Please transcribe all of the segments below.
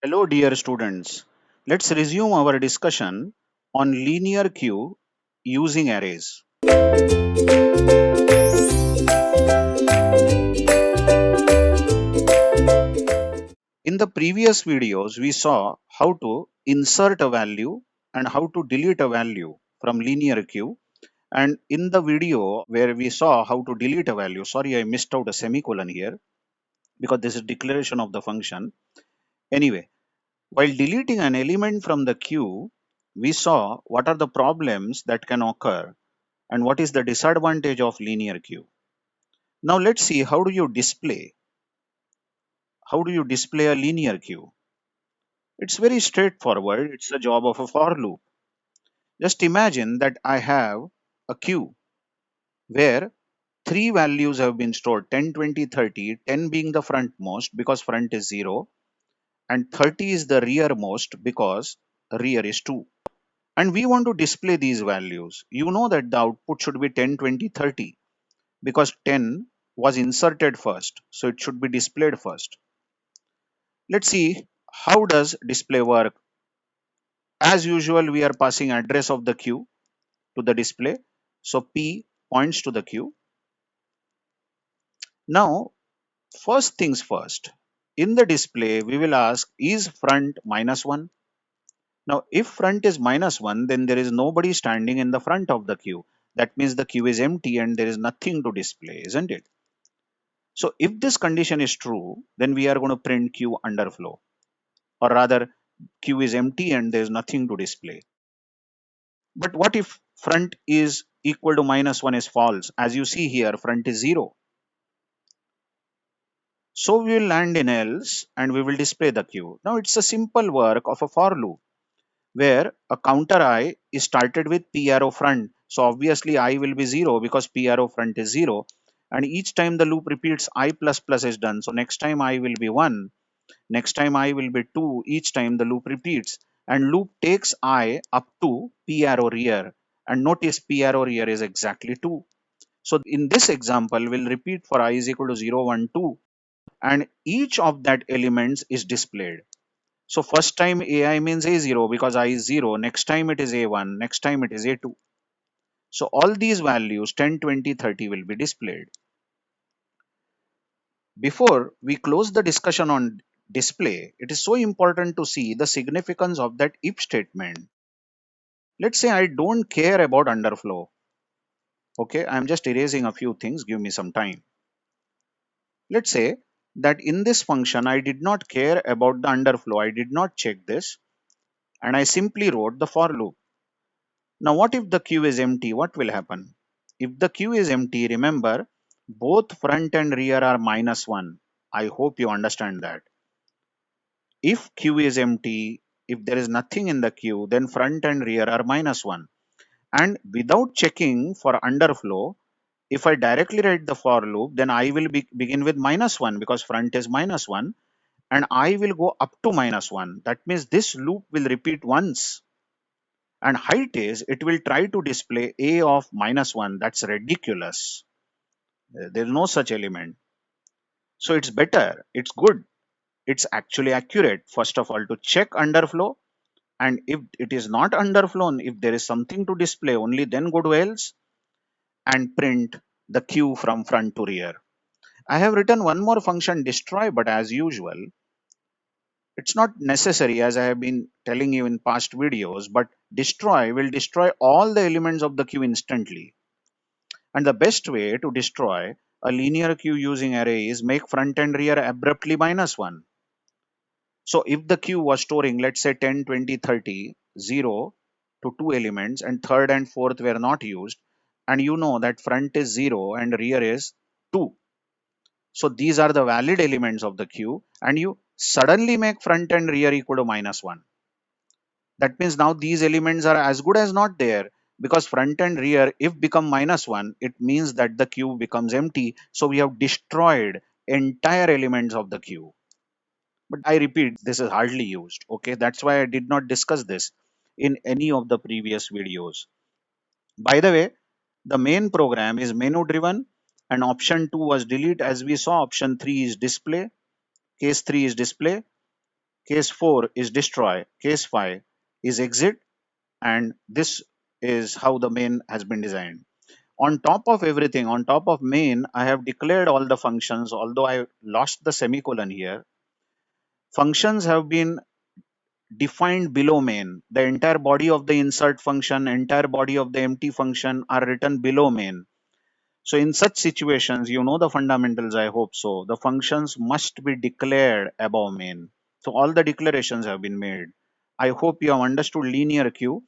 Hello, dear students. Let's resume our discussion on linear queue using arrays. In the previous videos, we saw how to insert a value and how to delete a value from linear queue. And in the video where we saw how to delete a value, sorry, I missed out a semicolon here because this is declaration of the function. Anyway, while deleting an element from the queue, we saw what are the problems that can occur and what is the disadvantage of linear queue. Now let's see how do you display a linear queue. It's very straightforward. It's the job of a for loop. Just imagine that I have a queue where three values have been stored: 10, 20, 30, 10 being the frontmost because front is 0, and 30 is the rearmost because rear is 2. And we want to display these values. You know that the output should be 10, 20, 30 because 10 was inserted first, so it should be displayed first. Let's see how does display work. As usual, we are passing address of the queue to the display. So P points to the queue. Now, first things first, in the display, we will ask, is front -1? Now, if front is -1, then there is nobody standing in the front of the queue. That means the queue is empty and there is nothing to display, isn't it? So if this condition is true, then we are going to print queue underflow, or rather queue is empty and there is nothing to display. But what if front is equal to -1 is false? As you see here, front is 0. So we will land in else and we will display the queue. Now it's a simple work of a for loop where a counter I is started with P arrow front. So obviously I will be 0 because P arrow front is 0. And each time the loop repeats, I plus plus is done. So next time I will be 1. Next time I will be 2. Each time the loop repeats. And loop takes I up to P arrow rear. And notice P arrow rear is exactly 2. So in this example, we'll repeat for I is equal to 0, 1, 2. And each of that elements is displayed. So first time AI means A0 because I is 0. Next time it is A1. Next time it is A2. So all these values 10, 20, 30 will be displayed. Before we close the discussion on display, it is so important to see the significance of that if statement. Let's say I don't care about underflow. Okay, I'm just erasing a few things. Give me some time. Let's say that in this function, I did not care about the underflow. I did not check this and I simply wrote the for loop. Now, what if the queue is empty? What will happen? If the queue is empty, remember both front and rear are -1. I hope you understand that. If queue is empty, if there is nothing in the queue, then front and rear are -1. And without checking for underflow, if I directly write the for loop, then I will begin with -1 because front is -1 and I will go up to -1. That means this loop will repeat once. And height is, it will try to display a of -1. That's ridiculous. There's no such element. So it's better, it's good, it's actually accurate, first of all, to check underflow. And if it is not underflown, if there is something to display, only then go to else and print the queue from front to rear. I have written one more function, destroy, but as usual, it's not necessary as I have been telling you in past videos, but destroy will destroy all the elements of the queue instantly. And the best way to destroy a linear queue using array is make front and rear abruptly -1. So if the queue was storing, let's say 10, 20, 30, 0 to 2 elements, and third and fourth were not used, and you know that front is 0 and rear is 2. So these are the valid elements of the queue, and you suddenly make front and rear equal to -1. That means now these elements are as good as not there because front and rear, if become -1, it means that the queue becomes empty. So we have destroyed entire elements of the queue. But I repeat, this is hardly used. Okay, that's why I did not discuss this in any of the previous videos. By the way, the main program is menu driven and option 2 was delete. As we saw, option 3 is display, case 3 is display. Case 4 is destroy. Case 5 is exit. And this is how the main has been designed. On top of everything, on top of main, I have declared all the functions, although I lost the semicolon here. Functions have been defined below main. The entire body of the insert function, entire body of the empty function are written below main. So in such situations, you know the fundamentals, I hope so. The functions must be declared above main. So all the declarations have been made. I hope you have understood linear queue.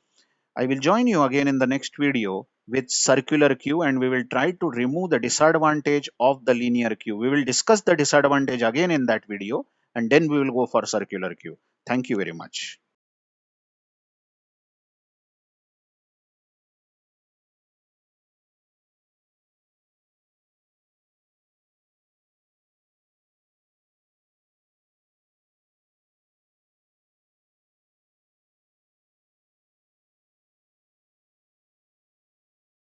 I will join you again in the next video with circular queue, and we will try to remove the disadvantage of the linear queue. We will discuss the disadvantage again in that video, and then we will go for circular queue. Thank you very much.